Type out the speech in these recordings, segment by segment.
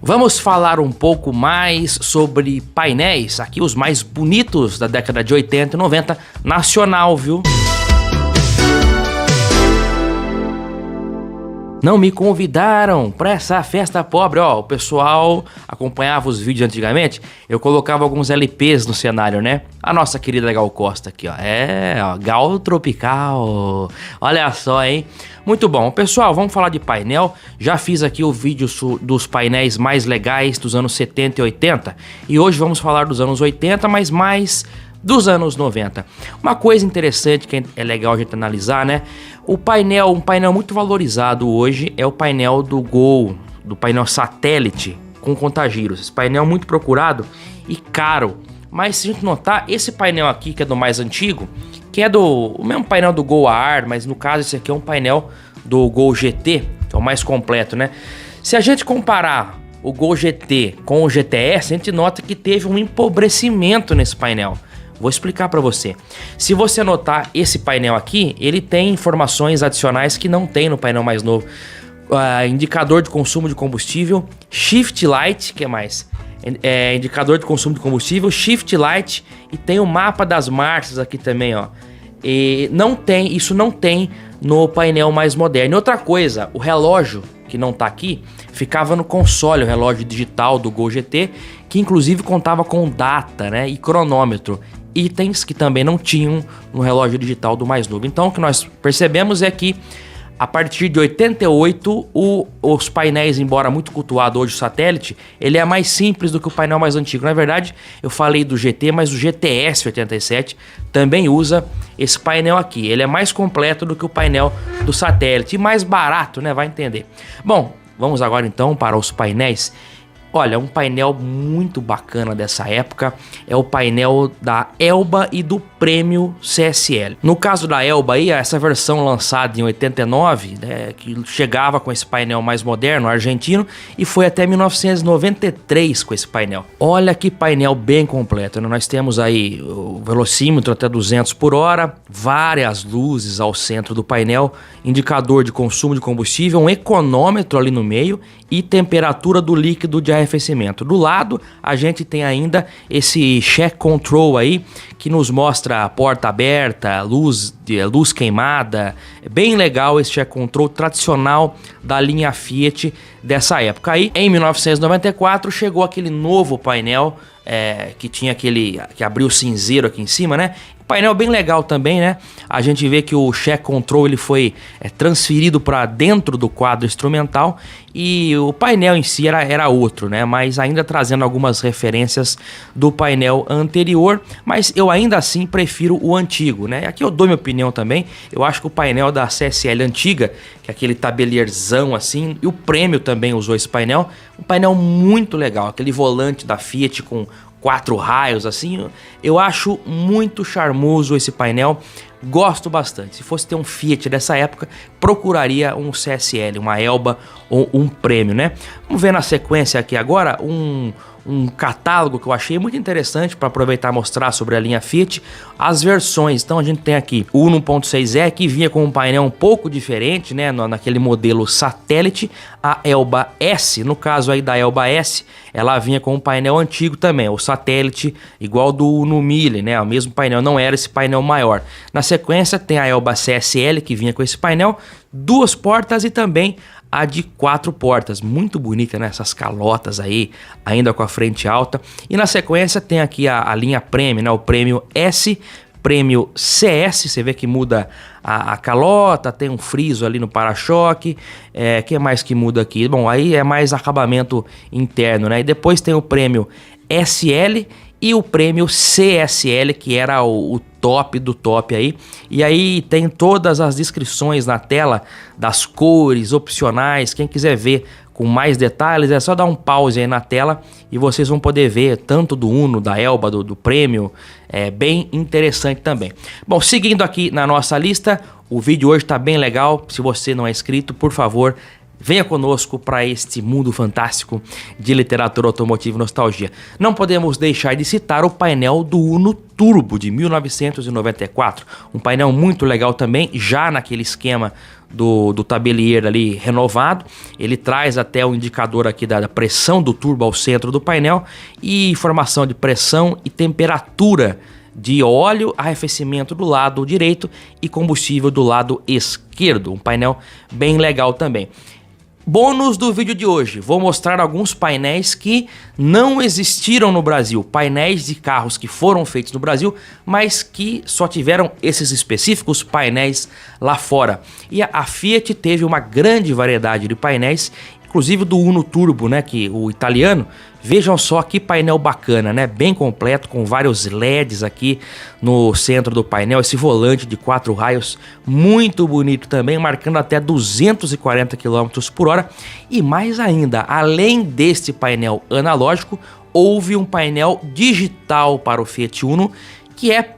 Vamos falar um pouco mais sobre painéis, aqui os mais bonitos da década de 80 e 90, nacional, viu? Não me convidaram para essa festa pobre, ó, o pessoal acompanhava os vídeos antigamente, eu colocava alguns LPs no cenário, né? A nossa querida Gal Costa aqui, ó, ó, Gal Tropical, olha só, hein? Muito bom, pessoal, vamos falar de painel, já fiz aqui o vídeo dos painéis mais legais dos anos 70 e 80, e hoje vamos falar dos anos 80, mas mais dos anos 90. Uma coisa interessante que é legal a gente analisar, né? Um painel muito valorizado hoje é o painel do Gol, do painel satélite com contagiros. Esse painel muito procurado e caro. Mas se a gente notar, esse painel aqui, que é do mais antigo, que é o mesmo painel do Gol a ar, mas no caso esse aqui é um painel do Gol GT, que é o mais completo, né? Se a gente comparar o Gol GT com o GTS, a gente nota que teve um empobrecimento nesse painel. Vou explicar para você. Se você notar esse painel aqui, ele tem informações adicionais que não tem no painel mais novo. Indicador de consumo de combustível, Shift Light, que é mais? Indicador de consumo de combustível, Shift Light e tem o mapa das marchas aqui também, ó. E isso não tem no painel mais moderno. E outra coisa, o relógio que não tá aqui, ficava no console, o relógio digital do Gol GT, que inclusive contava com data, né, e cronômetro. Itens que também não tinham no relógio digital do mais novo. Então o que nós percebemos é que a partir de 88 os painéis, embora muito cultuado hoje o satélite, ele é mais simples do que o painel mais antigo. Na verdade eu falei do GT, mas o GTS 87 também usa esse painel aqui. Ele é mais completo do que o painel do satélite e mais barato, né? Vai entender. Bom, vamos agora então para os painéis. Olha, um painel muito bacana dessa época é o painel da Elba e do Prêmio CSL. No caso da Elba aí, essa versão lançada em 89, né, que chegava com esse painel mais moderno, argentino, e foi até 1993 com esse painel. Olha que painel bem completo, né? Nós temos aí o velocímetro até 200 por hora, várias luzes ao centro do painel, indicador de consumo de combustível, um econômetro ali no meio e temperatura do líquido de arrefecimento. Do lado a gente tem ainda esse check control aí que nos mostra a porta aberta, luz queimada. É bem legal esse check control tradicional da linha Fiat dessa época. Aí em 1994 chegou aquele novo painel que tinha que abriu o cinzeiro aqui em cima, né? Painel bem legal também, né? A gente vê que o check control ele foi transferido para dentro do quadro instrumental e o painel em si era outro, né? Mas ainda trazendo algumas referências do painel anterior, mas eu ainda assim prefiro o antigo, né? Aqui eu dou minha opinião também. Eu acho que o painel da CSL antiga, que é aquele tabelierzão assim, e o Prêmio também usou esse painel, um painel muito legal, aquele volante da Fiat com 4 raios assim, eu acho muito charmoso esse painel, gosto bastante. Se fosse ter um Fiat dessa época, procuraria um CSL, uma Elba ou um Prêmio, né? Vamos ver na sequência aqui agora um catálogo que eu achei muito interessante para aproveitar e mostrar sobre a linha Fiat, as versões. Então a gente tem aqui o Uno 1.6E que vinha com um painel um pouco diferente, né, naquele modelo satélite, a Elba S, no caso aí da Elba S, ela vinha com um painel antigo também, o satélite igual do Uno 1000, né, o mesmo painel, não era esse painel maior. Na sequência tem a Elba CSL que vinha com esse painel, 2 portas e também a de 4 portas, muito bonita, né? Essas calotas aí, ainda com a frente alta. E na sequência tem aqui a linha Prêmio, né? O Prêmio S, Prêmio CS, você vê que muda a calota, tem um friso ali no para-choque. Que mais que muda aqui? Bom, aí é mais acabamento interno, né? E depois tem o Prêmio SL e o Prêmio CSL, que era o top do top aí. E aí tem todas as descrições na tela das cores opcionais. Quem quiser ver com mais detalhes é só dar um pause aí na tela e vocês vão poder ver tanto do Uno, da Elba, do Prêmio. É bem interessante também. Bom, seguindo aqui na nossa lista, o vídeo hoje tá bem legal. Se você não é inscrito, por favor, venha conosco para este mundo fantástico de literatura automotiva e nostalgia. Não podemos deixar de citar o painel do Uno Turbo de 1994, um painel muito legal também, já naquele esquema do tabelier ali renovado. Ele traz até o indicador aqui da pressão do turbo ao centro do painel e informação de pressão e temperatura de óleo, arrefecimento do lado direito e combustível do lado esquerdo. Um painel bem legal também. Bônus do vídeo de hoje, vou mostrar alguns painéis que não existiram no Brasil, painéis de carros que foram feitos no Brasil, mas que só tiveram esses específicos painéis lá fora. E a Fiat teve uma grande variedade de painéis, inclusive do Uno Turbo, né, que o italiano. Vejam só que painel bacana, né? Bem completo, com vários LEDs aqui no centro do painel. Esse volante de 4 raios, muito bonito também, marcando até 240 km por hora. E mais ainda, além deste painel analógico, houve um painel digital para o Fiat Uno, que é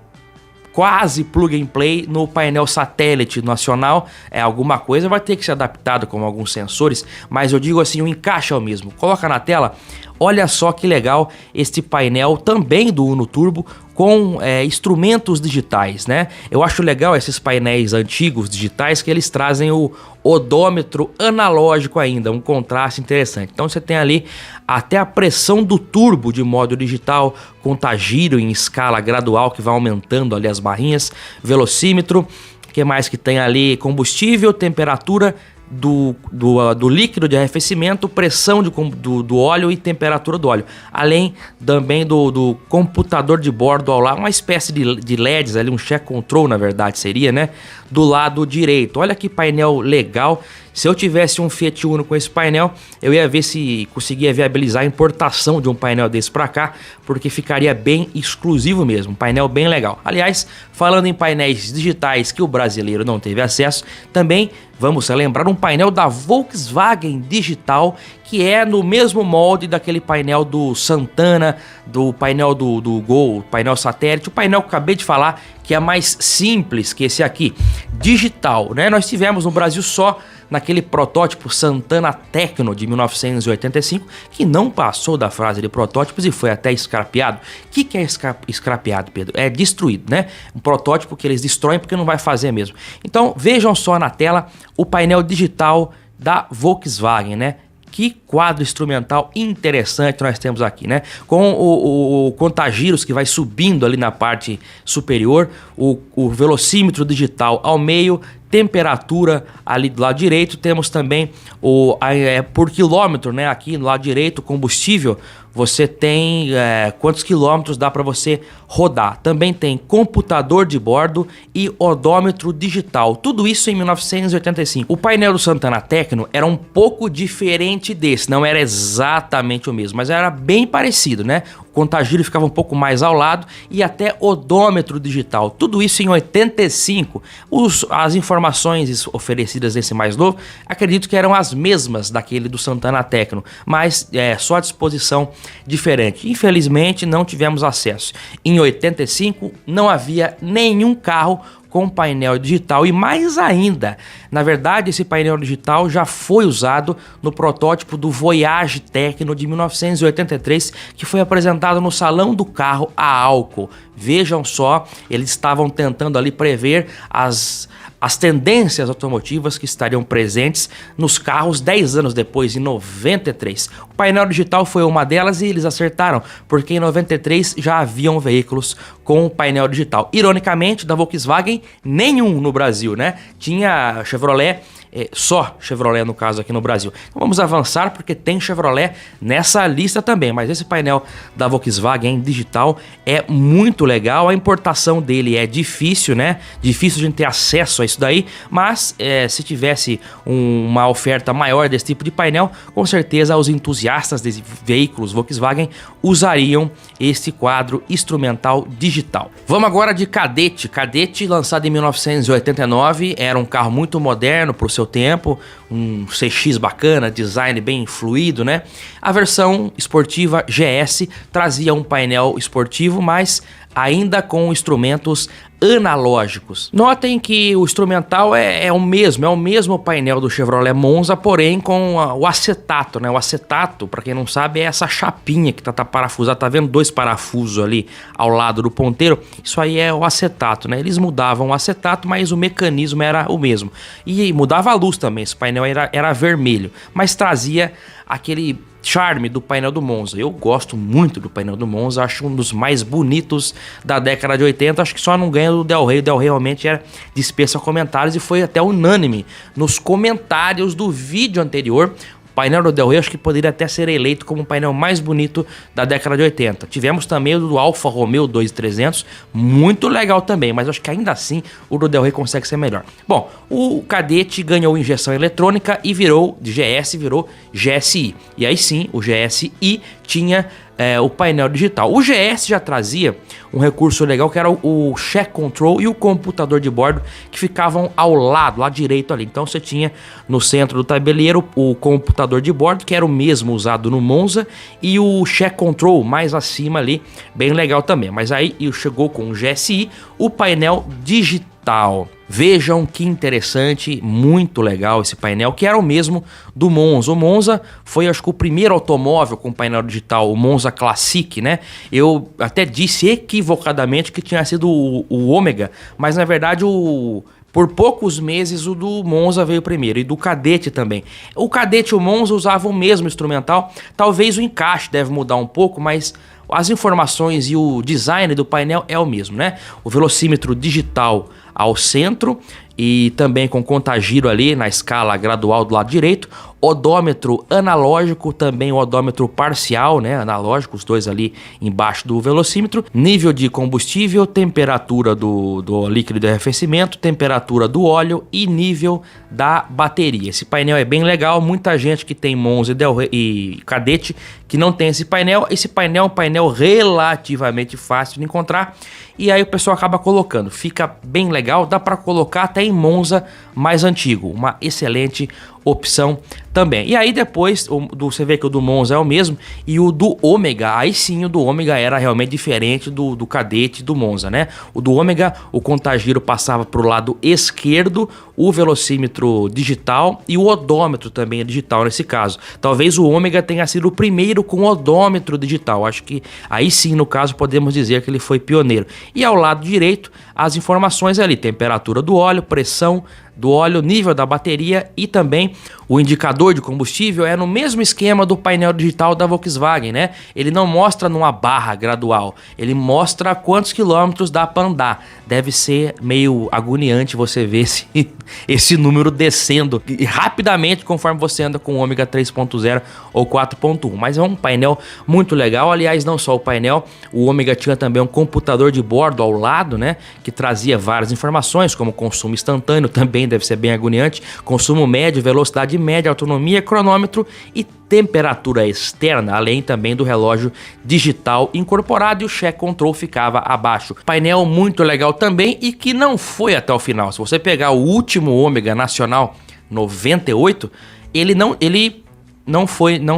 quase plug and play no painel satélite nacional. Alguma coisa vai ter que ser adaptado com alguns sensores, mas eu digo assim, o encaixe é o mesmo. Coloca na tela, olha só que legal este painel também do Uno Turbo com instrumentos digitais, né? Eu acho legal esses painéis antigos digitais que eles trazem o odômetro analógico ainda, um contraste interessante. Então você tem ali até a pressão do turbo de modo digital, contagiro em escala gradual que vai aumentando ali as barrinhas, velocímetro, o que mais que tem ali? Combustível, temperatura do líquido de arrefecimento, pressão do óleo e temperatura do óleo, além também do computador de bordo ao lado, uma espécie de LEDs ali, um check control na verdade seria, né, do lado direito. Olha que painel legal. Se eu tivesse um Fiat Uno com esse painel, eu ia ver se conseguia viabilizar a importação de um painel desse para cá, porque ficaria bem exclusivo mesmo, um painel bem legal. Aliás, falando em painéis digitais que o brasileiro não teve acesso, também vamos lembrar um painel da Volkswagen digital, que é no mesmo molde daquele painel do Santana, do painel do Gol, painel satélite, o painel que eu acabei de falar, que é mais simples que esse aqui, digital, né? Nós tivemos no Brasil só naquele protótipo Santana Tecno de 1985, que não passou da fase de protótipos e foi até scrapeado. O que é scrapeado, Pedro? É destruído, né? Um protótipo que eles destroem porque não vai fazer mesmo. Então vejam só na tela o painel digital da Volkswagen, né? Que quadro instrumental interessante nós temos aqui, né? Com o contagiros que vai subindo ali na parte superior, o velocímetro digital ao meio, temperatura ali do lado direito, temos também por quilômetro, né? Aqui no lado direito, combustível, você tem quantos quilômetros dá para você rodar. Também tem computador de bordo e odômetro digital. Tudo isso em 1985. O painel do Santana Tecno era um pouco diferente desse, não era exatamente o mesmo, mas era bem parecido, né? O contagiro ficava um pouco mais ao lado e até odômetro digital. Tudo isso em 85. As informações oferecidas nesse mais novo, acredito que eram as mesmas daquele do Santana Tecno, mas só à disposição diferente. Infelizmente não tivemos acesso. Em 85 não havia nenhum carro com painel digital e mais ainda, na verdade esse painel digital já foi usado no protótipo do Voyage Tecno de 1983, que foi apresentado no Salão do Carro a álcool. Vejam só, eles estavam tentando ali prever as tendências automotivas que estariam presentes nos carros 10 anos depois, em 93. O painel digital foi uma delas e eles acertaram, porque em 93 já haviam veículos com painel digital. Ironicamente, da Volkswagen, nenhum no Brasil, né? Tinha Chevrolet, só Chevrolet no caso aqui no Brasil. Então vamos avançar porque tem Chevrolet nessa lista também, mas esse painel da Volkswagen digital é muito legal. A importação dele é difícil, né? Difícil de a gente ter acesso a isso daí, mas se tivesse uma oferta maior desse tipo de painel, com certeza os entusiastas de veículos Volkswagen usariam este quadro instrumental digital. Vamos agora de Cadete. Cadete, lançado em 1989, era um carro muito moderno para o seu tempo, um CX bacana, design bem fluido, né? A versão esportiva GS trazia um painel esportivo, mas ainda com instrumentos analógicos. Notem que o instrumental é o mesmo painel do Chevrolet Monza, porém com o acetato, né? O acetato, para quem não sabe, é essa chapinha que tá parafusada, tá vendo 2 parafusos ali ao lado do ponteiro? Isso aí é o acetato, né? Eles mudavam o acetato, mas o mecanismo era o mesmo. E mudava a luz também, esse painel era vermelho, mas trazia aquele charme do painel do Monza. Eu gosto muito do painel do Monza, acho um dos mais bonitos da década de 80, acho que só não ganha do Del Rey. O Del Rey realmente dispensa comentários e foi até unânime nos comentários do vídeo anterior. O painel do Del Rey acho que poderia até ser eleito como o painel mais bonito da década de 80. Tivemos também o do Alfa Romeo 2300, muito legal também, mas acho que ainda assim o do Del Rey consegue ser melhor. Bom, o Cadete ganhou injeção eletrônica e virou de GS, virou GSI. E aí sim, o GSI tinha o painel digital. O GS já trazia um recurso legal que era o Check Control e o computador de bordo, que ficavam ao lado direito ali. Então você tinha no centro do tabuleiro o computador de bordo, que era o mesmo usado no Monza, e o Check Control mais acima ali, bem legal também. Mas aí chegou com o GSI, o painel digital. Vejam que interessante, muito legal esse painel, que era o mesmo do Monza. O Monza foi, acho que, o primeiro automóvel com painel digital, o Monza Classic, né? Eu até disse equivocadamente que tinha sido o Ômega, mas na verdade por poucos meses o do Monza veio primeiro, e do Cadete também. O Cadete e o Monza usavam o mesmo instrumental, talvez o encaixe deve mudar um pouco, mas as informações e o design do painel é o mesmo, né? O velocímetro digital ao centro e também com contagiro ali na escala gradual do lado direito, odômetro analógico, também o odômetro parcial, né, analógico, os dois ali embaixo do velocímetro, nível de combustível, temperatura do líquido de arrefecimento, temperatura do óleo e nível da bateria. Esse painel é bem legal, muita gente que tem Monza e Cadete que não tem esse painel é um painel relativamente fácil de encontrar, e aí o pessoal acaba colocando, fica bem legal, dá para colocar até em Monza mais antigo, uma excelente opção também. E aí depois você vê que o do Monza é o mesmo, e o do Ômega, aí sim o do Ômega era realmente diferente do Cadete e do Monza, né? O do Ômega, o contagiro passava para o lado esquerdo, o velocímetro digital e o odômetro também é digital nesse caso. Talvez o Ômega tenha sido o primeiro com odômetro digital, acho que aí sim no caso podemos dizer que ele foi pioneiro. E ao lado direito as informações ali, temperatura do óleo, pressão do óleo, nível da bateria e também o indicador de combustível é no mesmo esquema do painel digital da Volkswagen, né? Ele não mostra numa barra gradual, ele mostra quantos quilômetros dá para andar. Deve ser meio agoniante você ver esse número descendo rapidamente conforme você anda com o Ômega 3.0 ou 4.1, mas é um painel muito legal. Aliás, não só o painel, o Ômega tinha também um computador de bordo ao lado, né, que trazia várias informações, como consumo instantâneo, também deve ser bem agoniante, consumo médio, velocidade média, autonomia, cronômetro e temperatura externa, além também do relógio digital incorporado, e o Check Control ficava abaixo. Painel muito legal também e que não foi até o final. Se você pegar o último Ômega nacional 98, ele não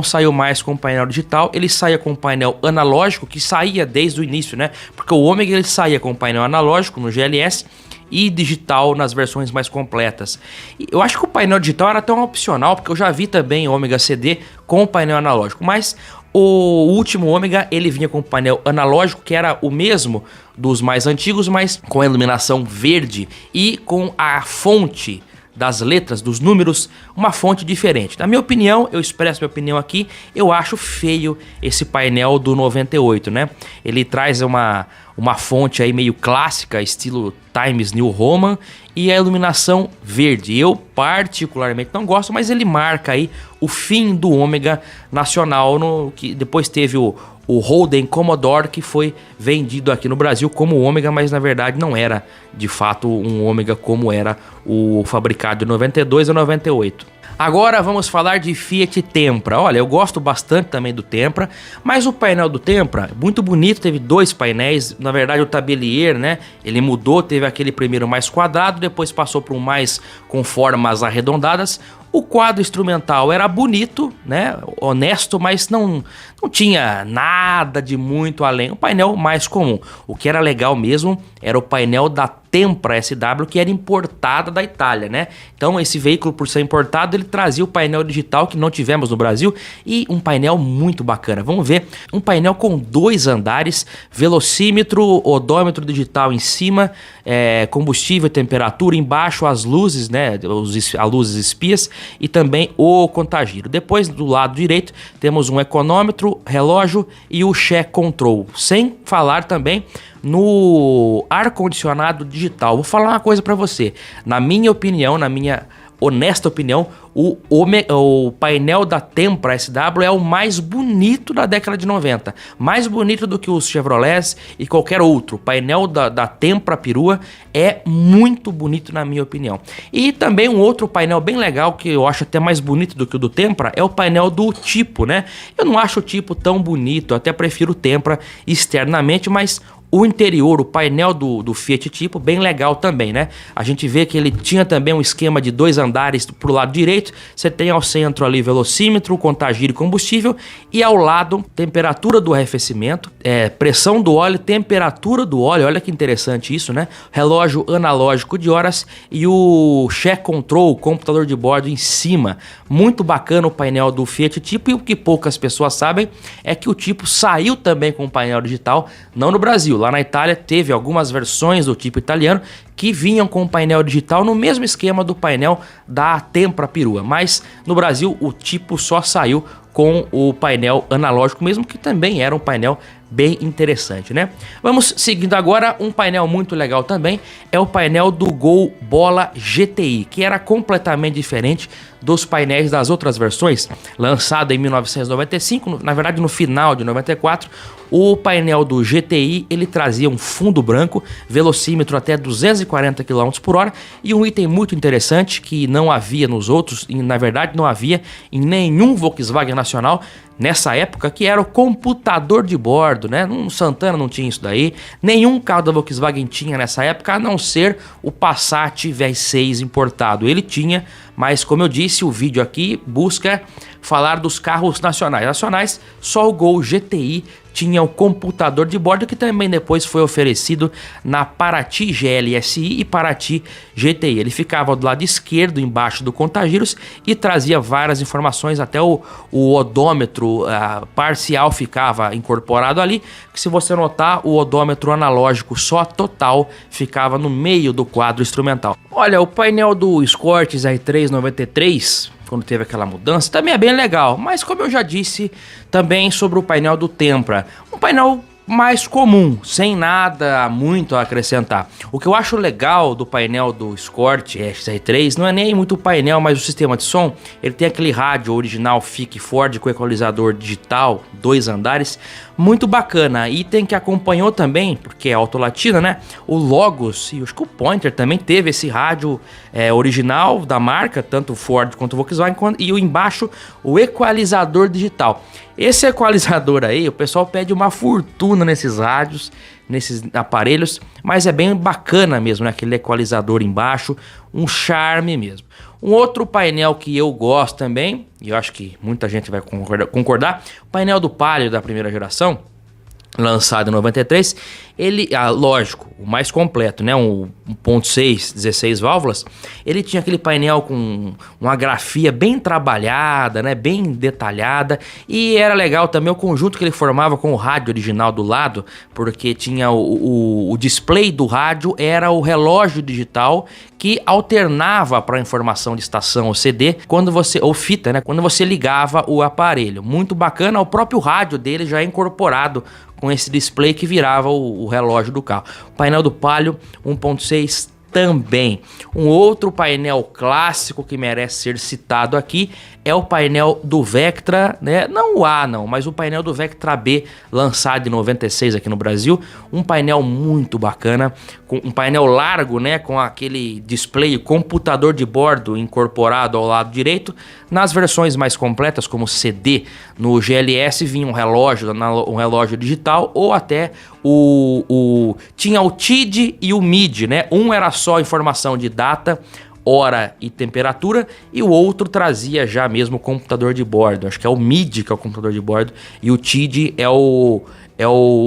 saiu mais com painel digital, ele saía com painel analógico, que saía desde o início, né? Porque o Ômega ele saía com painel analógico no GLS e digital nas versões mais completas. Eu acho que o painel digital era até um opcional, porque eu já vi também o Ômega CD com painel analógico, mas o último Ômega ele vinha com painel analógico, que era o mesmo dos mais antigos, mas com a iluminação verde e com a fonte das letras, dos números, uma fonte diferente. Na minha opinião, eu expresso minha opinião aqui, eu acho feio esse painel do 98, né? Ele traz uma fonte aí meio clássica, estilo Times New Roman, e a iluminação verde. Eu particularmente não gosto, mas ele marca aí o fim do Ômega nacional, que depois teve o Holden Commodore, que foi vendido aqui no Brasil como Ômega, mas na verdade não era de fato um Ômega como era o fabricado de 92 a 98. Agora vamos falar de Fiat Tempra. Olha, eu gosto bastante também do Tempra, mas o painel do Tempra, muito bonito, teve dois painéis, na verdade o tabelier, né, ele mudou, teve aquele primeiro mais quadrado, depois passou para um mais com formas arredondadas. O quadro instrumental era bonito, né? Honesto, mas não tinha nada de muito além. Um painel mais comum. O que era legal mesmo era o painel da Tempra SW, que era importada da Itália, né? Então esse veículo, por ser importado, ele trazia o painel digital que não tivemos no Brasil e um painel muito bacana. Vamos ver, um painel com 2 andares, velocímetro, odômetro digital em cima, combustível e temperatura embaixo, as luzes, né? As luzes espias e também o contagiro. Depois, do lado direito, temos um econômetro, relógio e o check control, sem falar também no ar-condicionado digital. Vou falar uma coisa para você, na minha opinião, na minha honesta opinião, o painel da Tempra SW é o mais bonito da década de 90, mais bonito do que os Chevrolets e qualquer outro. O painel da Tempra perua é muito bonito, na minha opinião. E também um outro painel bem legal, que eu acho até mais bonito do que o do Tempra, é o painel do Tipo, né? Eu não acho o Tipo tão bonito, eu até prefiro o Tempra externamente, mas o interior, o painel do Fiat Tipo, bem legal também, né? A gente vê que ele tinha também um esquema de 2 andares pro lado direito. Você tem ao centro ali velocímetro, contagiro e combustível. E ao lado, temperatura do arrefecimento, pressão do óleo, temperatura do óleo. Olha que interessante isso, né? Relógio analógico de horas e o check control, computador de bordo em cima. Muito bacana o painel do Fiat Tipo. E o que poucas pessoas sabem é que o Tipo saiu também com o painel digital, não no Brasil. Lá na Itália teve algumas versões do Tipo italiano que vinham com o painel digital no mesmo esquema do painel da Tempra perua, mas no Brasil o Tipo só saiu com o painel analógico mesmo, que também era um painel bem interessante, né? Vamos seguindo agora, um painel muito legal também é o painel do Gol Bola GTI, que era completamente diferente dos painéis das outras versões, lançado em 1995, na verdade no final de 94. O painel do GTI, ele trazia um fundo branco, velocímetro até 240 km por hora e um item muito interessante que não havia nos outros, e na verdade não havia em nenhum Volkswagen nacional nessa época, que era o computador de bordo, né? No Santana não tinha isso daí, nenhum carro da Volkswagen tinha nessa época, a não ser o Passat V6 importado. Ele tinha, mas como eu disse, o vídeo aqui busca falar dos carros nacionais, só o Gol GTI tinha o computador de bordo, que também depois foi oferecido na Paraty GLSI e Paraty GTI. Ele ficava do lado esquerdo, embaixo do contagiros, e trazia várias informações, até o odômetro parcial ficava incorporado ali, que se você notar, o odômetro analógico só total ficava no meio do quadro instrumental. Olha, o painel do Escort R3 93... quando teve aquela mudança, também é bem legal, mas como eu já disse também sobre o painel do Tempra, um painel mais comum, sem nada muito a acrescentar. O que eu acho legal do painel do Escort XR3 não é nem muito o painel, mas o sistema de som. Ele tem aquele rádio original FIC Ford com equalizador digital, 2 andares, muito bacana. Item que acompanhou também, porque é autolatina, né? O Logos e acho que o Pointer também teve esse rádio original da marca, tanto Ford quanto Volkswagen, e o embaixo o equalizador digital. Esse equalizador aí, o pessoal pede uma fortuna nesses rádios, nesses aparelhos, mas é bem bacana mesmo, né? Aquele equalizador embaixo, um charme mesmo. Um outro painel que eu gosto também, e eu acho que muita gente vai concordar, o painel do Palio da primeira geração, lançado em 93, ele, lógico, o mais completo, né, um 1.6, 16 válvulas, ele tinha aquele painel com uma grafia bem trabalhada, né, bem detalhada, e era legal também o conjunto que ele formava com o rádio original do lado, porque tinha o display do rádio, era o relógio digital que alternava para a informação de estação ou CD, ou fita, né, quando você ligava o aparelho. Muito bacana, o próprio rádio dele já é incorporado com esse display que virava o relógio do carro. O painel do Palio 1.6 também. Um outro painel clássico que merece ser citado aqui é o painel do Vectra, né? Não o A não, mas o painel do Vectra B, lançado em 96 aqui no Brasil. Um painel muito bacana, com um painel largo, né? Com aquele display, computador de bordo incorporado ao lado direito. Nas versões mais completas, como CD, no GLS vinha um relógio digital, ou até tinha o TID e o MID, né? Um era só informação de data, hora e temperatura, e o outro trazia já mesmo o computador de bordo. Acho que é o MIDI que é o computador de bordo, e o TID é o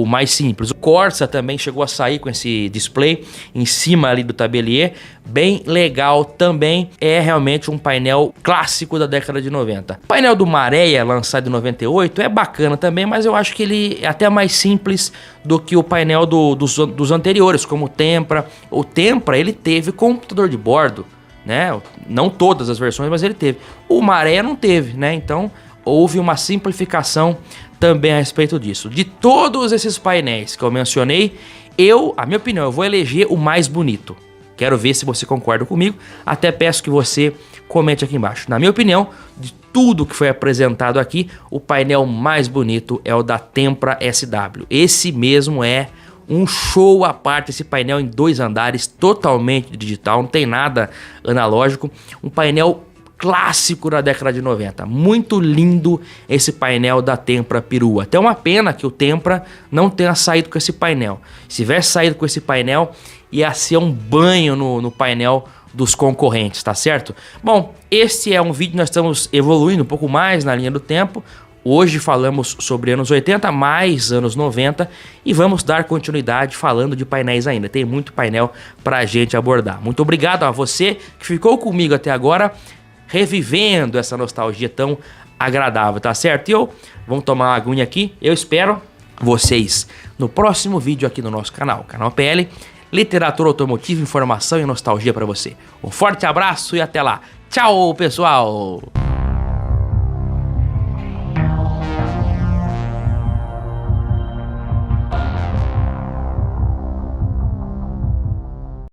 mais simples. O Corsa também chegou a sair com esse display em cima ali do tabelier, bem legal também. É realmente um painel clássico da década de 90. O painel do Maré, lançado em 98, é bacana também, mas eu acho que ele é até mais simples do que o painel dos anteriores, como o Tempra. O Tempra, ele teve computador de bordo, né? Não todas as versões, mas ele teve. O Maré não teve, né? Então houve uma simplificação também a respeito disso. De todos esses painéis que eu mencionei, a minha opinião, eu vou eleger o mais bonito. Quero ver se você concorda comigo. Até peço que você comente aqui embaixo. Na minha opinião, de tudo que foi apresentado aqui, o painel mais bonito é o da Tempra SW. Esse mesmo é um show à parte, esse painel em 2 andares, totalmente digital, não tem nada analógico, um painel clássico da década de 90, muito lindo esse painel da Tempra perua. Até uma pena que o Tempra não tenha saído com esse painel. Se tivesse saído com esse painel, ia ser um banho no painel dos concorrentes, tá certo? Bom, esse é um vídeo, nós estamos evoluindo um pouco mais na linha do tempo. Hoje falamos sobre anos 80, mais anos 90, e vamos dar continuidade falando de painéis ainda. Tem muito painel pra gente abordar. Muito obrigado a você que ficou comigo até agora, revivendo essa nostalgia tão agradável, tá certo? E vamos tomar uma aguinha aqui. Eu espero vocês no próximo vídeo aqui no nosso canal PL, literatura automotiva, informação e nostalgia pra você. Um forte abraço e até lá. Tchau, pessoal!